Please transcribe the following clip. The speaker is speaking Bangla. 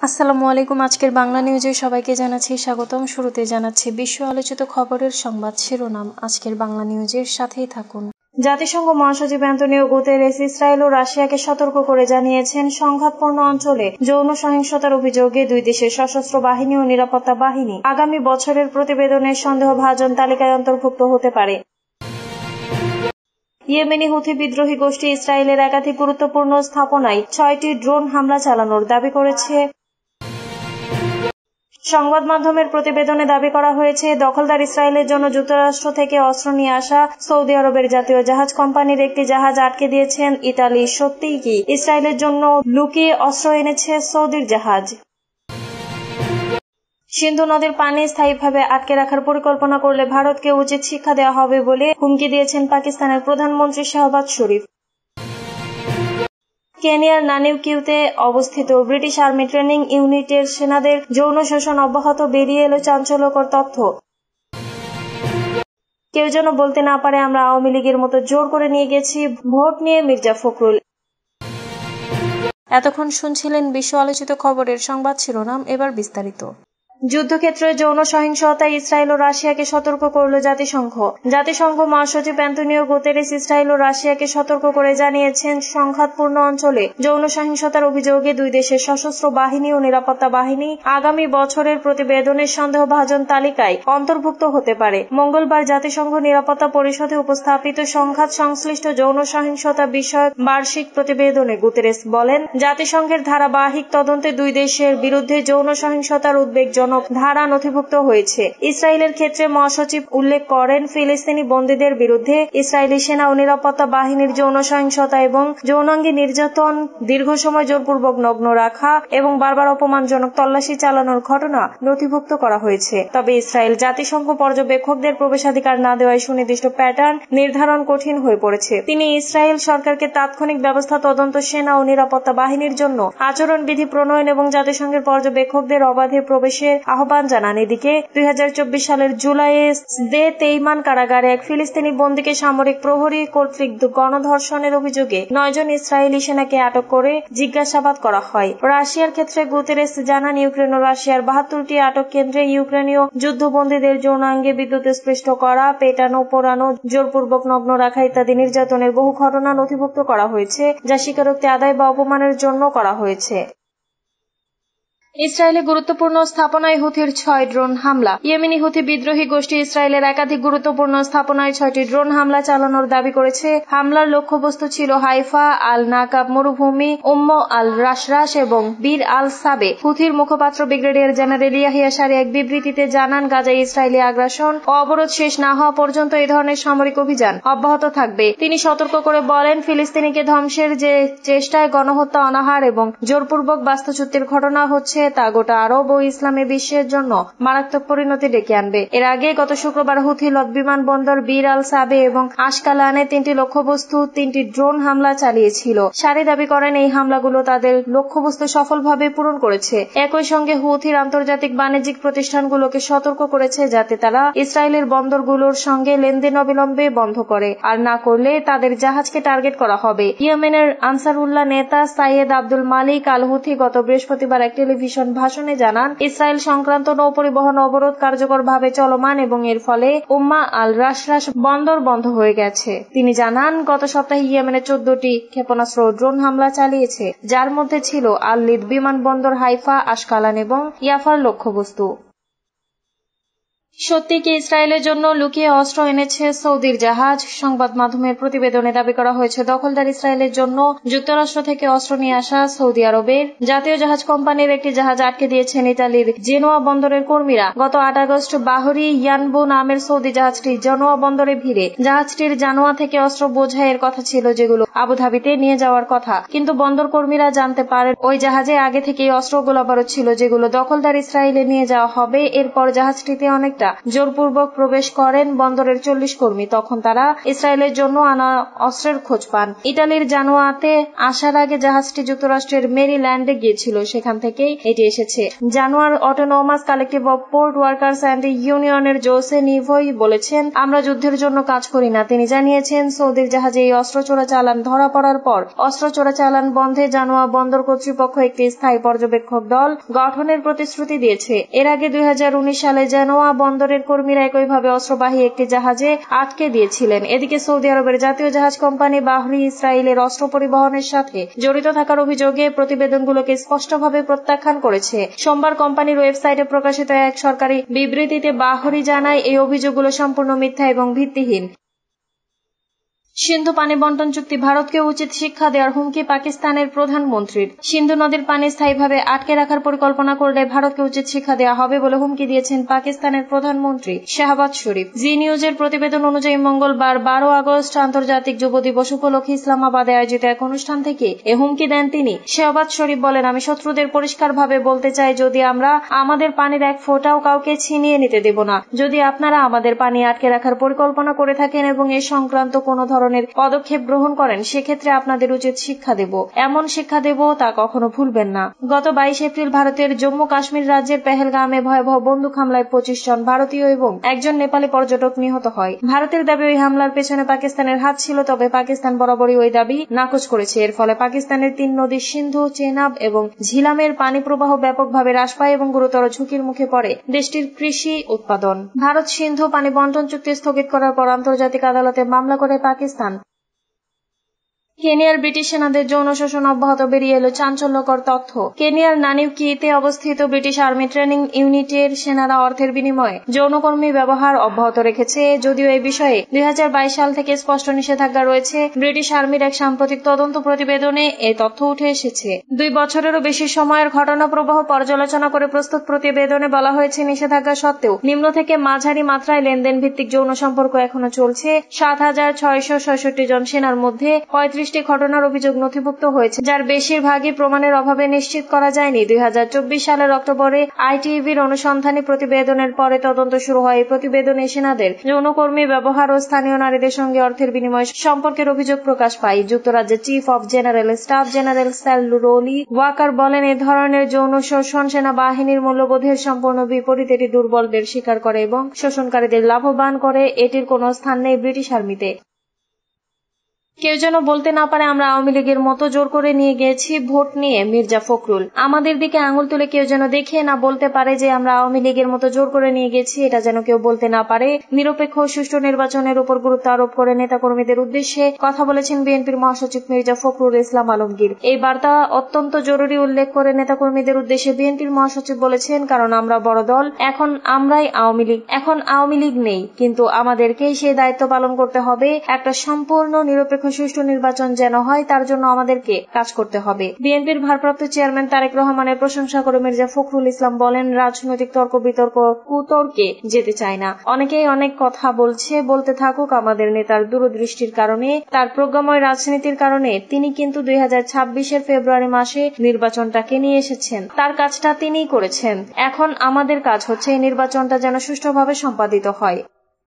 আসসালামু আলাইকুম। আজকের বাংলা নিউজে সবাইকে জানাচ্ছি স্বাগতম। শুরুতে জানাচ্ছি বিশ্ব আলোচিত খবরের সংবাদ শিরোনাম। আজকের বাংলা নিউজের সাথেই থাকুন। জাতিসংঘ মহাসচিব অ্যান্তোনিও গুতেরেস ইসরায়েল ও রাশিয়াকে সতর্ক করে জানিয়েছেন, সংঘাতপূর্ণ অঞ্চলে যৌন সহিংসতার অভিযোগে দুই দেশের সশস্ত্র বাহিনী ও নিরাপত্তা বাহিনী আগামী বছরের প্রতিবেদনের সন্দেহভাজন তালিকায় অন্তর্ভুক্ত হতে পারে। ইয়েমেনি হুথি বিদ্রোহী গোষ্ঠী ইসরায়েলের একাধিক গুরুত্বপূর্ণ স্থাপনায় 6টি ড্রোন হামলা চালানোর দাবি করেছে। সংবাদ মাধ্যমের প্রতিবেদনে দাবি করা হয়েছে, দখলদার ইসরায়েলের জন্য যুক্তরাষ্ট্র থেকে অস্ত্র নিয়ে আসা সৌদি আরবের জাতীয় জাহাজ কোম্পানির একটি জাহাজ আটকে দিয়েছেন ইতালি। সত্যিই কি ইসরায়েলের জন্য লুকিয়ে অস্ত্র এনেছে সৌদির জাহাজ? সিন্ধু নদীর পানি স্থায়ীভাবে আটকে রাখার পরিকল্পনা করলে ভারতকে উচিত শিক্ষা দেওয়া হবে বলে হুমকি দিয়েছেন পাকিস্তানের প্রধানমন্ত্রী শাহবাজ শরীফ। কেনিয়ার নানিউকিউতে অবস্থিত ব্রিটিশ আর্মি ট্রেনিং ইউনিটের সেনাদের যৌন শোষণ অব্যাহত। বেরিয়ে এলো চাঞ্চল্যকর তথ্য। কেউ যেন বলতে না পারে আমরা আওয়ামী লীগের মতো জোর করে নিয়ে গেছি ভোট নিয়ে মির্জা ফখরুল। এতক্ষণ শুনছিলেন বিশ্ব আলোচিত খবরের সংবাদ শিরোনাম। এবার বিস্তারিত। যুদ্ধক্ষেত্রে যৌন সহিংসতায় ইসরায়েল ও রাশিয়াকে সতর্ক করল জাতিসংঘ। জাতিসংঘ মহাসচিব অ্যান্তোনিও গুতেরেস ইসরায়েল ও রাশিয়াকে সতর্ক করে জানিয়েছেন, সংঘাতপূর্ণ অঞ্চলে যৌন সহিংসতার অভিযোগে দুই দেশের সশস্ত্র বাহিনী ও নিরাপত্তা বাহিনী আগামী বছরের প্রতিবেদনের সন্দেহভাজন তালিকায় অন্তর্ভুক্ত হতে পারে। মঙ্গলবার জাতিসংঘ নিরাপত্তা পরিষদে উপস্থাপিত সংঘাত সংশ্লিষ্ট যৌন সহিংসতা বিষয়ক বার্ষিক প্রতিবেদনে গুতেরেস বলেন, জাতিসংঘের ধারাবাহিক তদন্তে দুই দেশের বিরুদ্ধে যৌন সহিংসতার উদ্বেগজনক ধারা নথিভুক্ত হয়েছে। ইসরায়েলের ক্ষেত্রে মহাসচিব উল্লেখ করেন, ফিলিস্তিনি বন্দীদের বিরুদ্ধে ইসরায়েলি সেনা ও নিরাপত্তা বাহিনীর যৌন সহিংসতা এবং যৌনাঙ্গী নির্যাতন, দীর্ঘ সময় জোরপূর্বক নগ্ন রাখা এবং বারবার অপমানজনক তল্লাশি চালানোর ঘটনা নথিভুক্ত করা হয়েছে। তবে ইসরায়েল জাতিসংঘ পর্যবেক্ষকদের প্রবেশাধিকার না দেওয়ায় সুনির্দিষ্ট প্যাটার্ন নির্ধারণ কঠিন হয়ে পড়েছে। তিনি ইসরায়েল সরকারকে তাৎক্ষণিক ব্যবস্থা, তদন্ত, সেনা ও নিরাপত্তা বাহিনীর জন্য আচরণবিধি প্রণয়ন এবং জাতিসংঘের পর্যবেক্ষকদের অবাধে প্রবেশের আহ্বান জানান। এদিকে 2024 সালের জুলাইয়ে দে তেইমান কারাগারে এক ফিলিস্তিনি বন্দীকে সামরিক প্রহরী কর্তৃক গণধর্ষণের অভিযোগে 9 জন ইসরায়েলি সেনাকে আটক করে জিজ্ঞাসাবাদ করা হয়। রাশিয়ার ক্ষেত্রে গুতেরেস জানান, ইউক্রেন ও রাশিয়ার 72টি আটক কেন্দ্রে ইউক্রেনীয় যুদ্ধবন্দীদের যৌনাঙ্গে বিদ্যুৎস্পৃষ্ট করা, পেটানো, পোড়ানো, জোরপূর্বক নগ্ন রাখা ইত্যাদি নির্যাতনের বহু ঘটনা নথিভুক্ত করা হয়েছে, যা স্বীকারোক্তি আদায় বা অপমানের জন্য করা হয়েছে। ইসরায়েলে গুরুত্বপূর্ণ স্থাপনায় হুথির 6 ড্রোন হামলা। ইয়েমেনি হুথি বিদ্রোহী গোষ্ঠী ইসরায়েলের একাধিক গুরুত্বপূর্ণ স্থাপনায় 6টি ড্রোন হামলা চালানোর দাবি করেছে। হামলার লক্ষ্যবস্তু ছিল হাইফা, আল নাকাব মরুভূমি, আল রাশরাশ এবং বীর আল সাবে। হুথির মুখপাত্র ব্রিগেডিয়ার জেনারেল ইয়াহিয়া সারি এক বিবৃতিতে জানান, গাজায় ইসরায়েলি আগ্রাসন ও অবরোধ শেষ না হওয়া পর্যন্ত এই ধরনের সামরিক অভিযান অব্যাহত থাকবে। তিনি সতর্ক করে বলেন, ফিলিস্তিনিকে ধ্বংসের যে চেষ্টায় গণহত্যা, অনাহার এবং জোরপূর্বক বাস্তুচ্যুতির ঘটনা হচ্ছে তা গোটা আরব ও ইসলামী বিশ্বের জন্য মারাত্মক পরিণতি ডেকে আনবে। এর আগে গত শুক্রবার হুথি লদ বিমানবন্দর, বীর আল সাবে এবং আশকালানে 3টি লক্ষ্যবস্তু 3টি ড্রোন হামলা চালিয়েছিল। সারি দাবি করেন, এই হামলাগুলো তাদের লক্ষ্যবস্তু সফলভাবে পূরণ করেছে। একই সঙ্গে হুথির আন্তর্জাতিক বাণিজ্যিক প্রতিষ্ঠানগুলোকে সতর্ক করেছে যাতে তারা ইসরায়েলের বন্দরগুলোর সঙ্গে লেনদেন অবিলম্বে বন্ধ করে, আর না করলে তাদের জাহাজকে টার্গেট করা হবে। ইয়েমেনের আনসারুল্লাহ নেতা সাইয়েদ আব্দুল মালিক আল হুথি গত বৃহস্পতিবার এক টেলিভিশন ভাষণে জানান, ইসরায়েল সংক্রান্ত নৌপরিবহন অবরোধ কার্যকরভাবে চলমান এবং এর ফলে আল রাশরাশ বন্দর বন্ধ হয়ে গেছে। তিনি জানান, গত সপ্তাহে ইয়েমেনে 14টি ক্ষেপণাস্ত্র ও ড্রোন হামলা চালিয়েছে, যার মধ্যে ছিল আল লিদ বিমানবন্দর, হাইফা, আশকালান এবং ইয়াফার লক্ষ্যবস্তু। সত্যি কি ইসরায়েলের জন্য লুকিয়ে অস্ত্র এনেছে সৌদির জাহাজ? সংবাদ মাধ্যমের প্রতিবেদনে দাবি করা হয়েছে, দখলদার ইসরায়েলের জন্য যুক্তরাষ্ট্র থেকে অস্ত্র নিয়ে আসা সৌদি আরবের জাতীয় জাহাজ কোম্পানির একটি জাহাজ আটকে দিয়েছেন ইতালির জেনোয়া বন্দরের কর্মীরা। গত 8 আগস্ট বাহরি ইয়ানবু নামের সৌদি জাহাজটি জেনোয়া বন্দরে ভিড়ে। জাহাজটির জানোয়া থেকে অস্ত্র বোঝাইয়ের কথা ছিল, যেগুলো আবুধাবিতে নিয়ে যাওয়ার কথা, কিন্তু বন্দর কর্মীরা জানতে পারেন ওই জাহাজে আগে থেকেই অস্ত্র গোলাবারুদ ছিল, যেগুলো দখলদার ইসরায়েলে নিয়ে যাওয়া হবে। এরপর জাহাজটিতে অনেক একটা জোরপূর্বক প্রবেশ করেন বন্দরের 40 কর্মী। তখন তারা ইসরায়েলের জন্য আনা অস্ত্রের খোঁজ পান। ইটালির জানুয়াতে আসার আগে জাহাজটি যুক্তরাষ্ট্রের মেরিল্যান্ডে গিয়েছিল, সেখান থেকেই এটি এসেছে। জানুয়ার autonomous collective of port workers and ইউনিয়নের জোসে নিভোই বলেছেন, আমরা যুদ্ধের জন্য কাজ করি না। তিনি জানিয়েছেন, সৌদির জাহাজে এই অস্ত্র চোরাচালান ধরা পড়ার পর অস্ত্র চোরাচালান বন্ধে জানুয়া বন্দর কর্তৃপক্ষ একটি স্থায়ী পর্যবেক্ষক দল গঠনের প্রতিশ্রুতি দিয়েছে। এর আগে 2019 সালে জানোয়া বন্দরের কর্মীরা একইভাবে অস্ত্রবাহী একটি জাহাজে আটকে দিয়েছিলেন। এদিকে সৌদি আরবের জাতীয় জাহাজ কোম্পানি বাহরি ইসরায়েলের অস্ত্র পরিবহনের সাথে জড়িত থাকার অভিযোগে প্রতিবেদনগুলোকে স্পষ্টভাবে প্রত্যাখ্যান করেছে। সোমবার কোম্পানির ওয়েবসাইটে প্রকাশিত এক সরকারি বিবৃতিতে বাহরি জানায়, এই অভিযোগগুলো সম্পূর্ণ মিথ্যা এবং ভিত্তিহীন। সিন্ধু পানি বন্টন চুক্তি, ভারতকে উচিত শিক্ষা দেওয়ার হুমকি পাকিস্তানের প্রধানমন্ত্রীর। সিন্ধু নদীর পানি স্থায়ীভাবে আটকে রাখার পরিকল্পনা করলে ভারতকে উচিত শিক্ষা দেওয়া হবে বলে হুমকি দিয়েছেন পাকিস্তানের প্রধানমন্ত্রী শাহবাজ শরীফ। জি নিউজের প্রতিবেদন অনুযায়ী মঙ্গলবার 12 আগস্ট আন্তর্জাতিক যুব দিবস উপলক্ষে ইসলামাবাদে আয়োজিত এক অনুষ্ঠান থেকে এ হুমকি দেন তিনি। শাহবাজ শরীফ বলেন, আমি শত্রুদের পরিষ্কারভাবে বলতে চাই, যদি আমরা আমাদের পানির এক ফোঁটাও কাউকে ছিনিয়ে নিতে দেব না। যদি আপনারা আমাদের পানি আটকে রাখার পরিকল্পনা করে থাকেন এবং এ সংক্রান্ত কোনো ধরনের পদক্ষেপ গ্রহণ করেন, সেক্ষেত্রে আপনাদের উচিত শিক্ষা দেব, এমন শিক্ষা দেব তা কখনো ভুলবেন না। গত 22 এপ্রিল ভারতের জম্মু কাশ্মীর রাজ্যের পেহেলগামে ভয়াবহ বন্দুক হামলায় 25 জন ভারতীয় এবং একজন নেপালি পর্যটক নিহত হয়। ভারতের দাবি ওই হামলার পেছনে পাকিস্তানের হাত ছিল, তবে পাকিস্তান বরাবরই ওই দাবি নাকচ করেছে। এর ফলে পাকিস্তানের 3 নদী সিন্ধু, চেনাব এবং ঝিলামের পানি প্রবাহ ব্যাপকভাবে হ্রাস পায় এবং গুরুতর ঝুঁকির মুখে পড়ে দেশটির কৃষি উৎপাদন। ভারত সিন্ধু পানি বন্টন চুক্তি স্থগিত করার পর আন্তর্জাতিক আদালতে মামলা করে পাকিস্তান। কেনিয়ার ব্রিটিশ সেনাদের যৌন শোষণ অব্যাহত, বেরিয়ে এলো চাঞ্চল্যকর তথ্য। কেনিয়ার নানিউকিতে অবস্থিত ব্রিটিশ আর্মি ট্রেনিং ইউনিটের সেনারা অর্থের বিনিময়ে যৌনকর্মী ব্যবহার অব্যাহত রেখেছে। যদিও এই বিষয়ে 2022 সাল থেকে স্পষ্ট নিষেধাজ্ঞা রয়েছে, ব্রিটিশ আর্মির এক সাম্প্রতিক তদন্ত প্রতিবেদনে এই তথ্য উঠে এসেছে। 2 বছরেরও বেশি সময়ের ঘটনা প্রবাহ পর্যালোচনা করে প্রস্তুত প্রতিবেদনে বলা হয়েছে, নিষেধাজ্ঞা সত্ত্বেও নিম্ন থেকে মাঝারি মাত্রায় লেনদেন ভিত্তিক যৌন সম্পর্ক এখনো চলছে। 7,666 জন সেনার মধ্যে 35 ঘটনার অভিযোগ নথিভুক্ত হয়েছে, যার বেশিরভাগই প্রমাণের অভাবে নিশ্চিত করা যায়নি। 2024 সালের অক্টোবরে আইটিভির অনুসন্ধানী প্রতিবেদনের পরে তদন্ত শুরু হয়। এই প্রতিবেদনে সেনাদের যৌনকর্মী ব্যবহার ও স্থানীয় নারীদের সঙ্গে অর্থের বিনিময় সম্পর্কের অভিযোগ প্রকাশ পায়। যুক্তরাজ্যের chief of general staff general sir Roly Walker বলেন, এ ধরনের যৌন শোষণ সেনাবাহিনীর মূল্যবোধের সম্পূর্ণ বিপরীত। এটি দুর্বলদের শিকার করে এবং শোষণকারীদের লাভবান করে। এটির কোনো স্থান নেই ব্রিটিশ আর্মিতে। কেউ যেন বলতে না পারে আমরা আওয়ামী লীগের মতো জোর করে নিয়ে গিয়েছি ভোট নিয়ে। মির্জা ফখরুল, আমাদের দিকে আঙুল তুলে কেউ যেন দেখে না বলতে পারে যে আমরা আওয়ামী লীগের মতো জোর করে নিয়ে গেছি, এটা যেন কেউ বলতে না পারে। নিরপেক্ষ ও সুষ্ঠু নির্বাচনের উপর গুরুত্ব আরোপ করে নেতাকর্মীদের উদ্দেশ্যে কথা বলেছেন বিএনপির মহাসচিব মির্জা ফখরুল ইসলাম আলমগীর। এই বার্তা অত্যন্ত জরুরি উল্লেখ করে নেতাকর্মীদের উদ্দেশ্যে বিএনপির মহাসচিব বলেছেন, কারণ আমরা বড় দল, এখন আমরাই আওয়ামী লীগ। এখন আওয়ামী লীগ নেই, কিন্তু আমাদেরকেই সেই দায়িত্ব পালন করতে হবে। একটা সম্পূর্ণ নিরপেক্ষ সুষ্ঠু নির্বাচন যেন হয়, তার জন্য আমাদেরকে কাজ করতে হবে। বিএনপির ভারপ্রাপ্ত চেয়ারম্যান তারেক রহমানের প্রশংসা করে মির্জা ফখরুল ইসলাম বলেন, রাজনৈতিক তর্ক বিতর্ক কুতর্কে যেতে চায় না। অনেকেই অনেক কথা বলছে, বলতে থাকুক। আমাদের নেতার দূরদৃষ্টির কারণে, তার প্রজ্ঞাময় রাজনীতির কারণে তিনি কিন্তু 2026 ফেব্রুয়ারি মাসে নির্বাচনটাকে নিয়ে এসেছেন। তার কাজটা তিনিই করেছেন। এখন আমাদের কাজ হচ্ছে এই নির্বাচনটা যেন সুষ্ঠুভাবে সম্পাদিত হয়।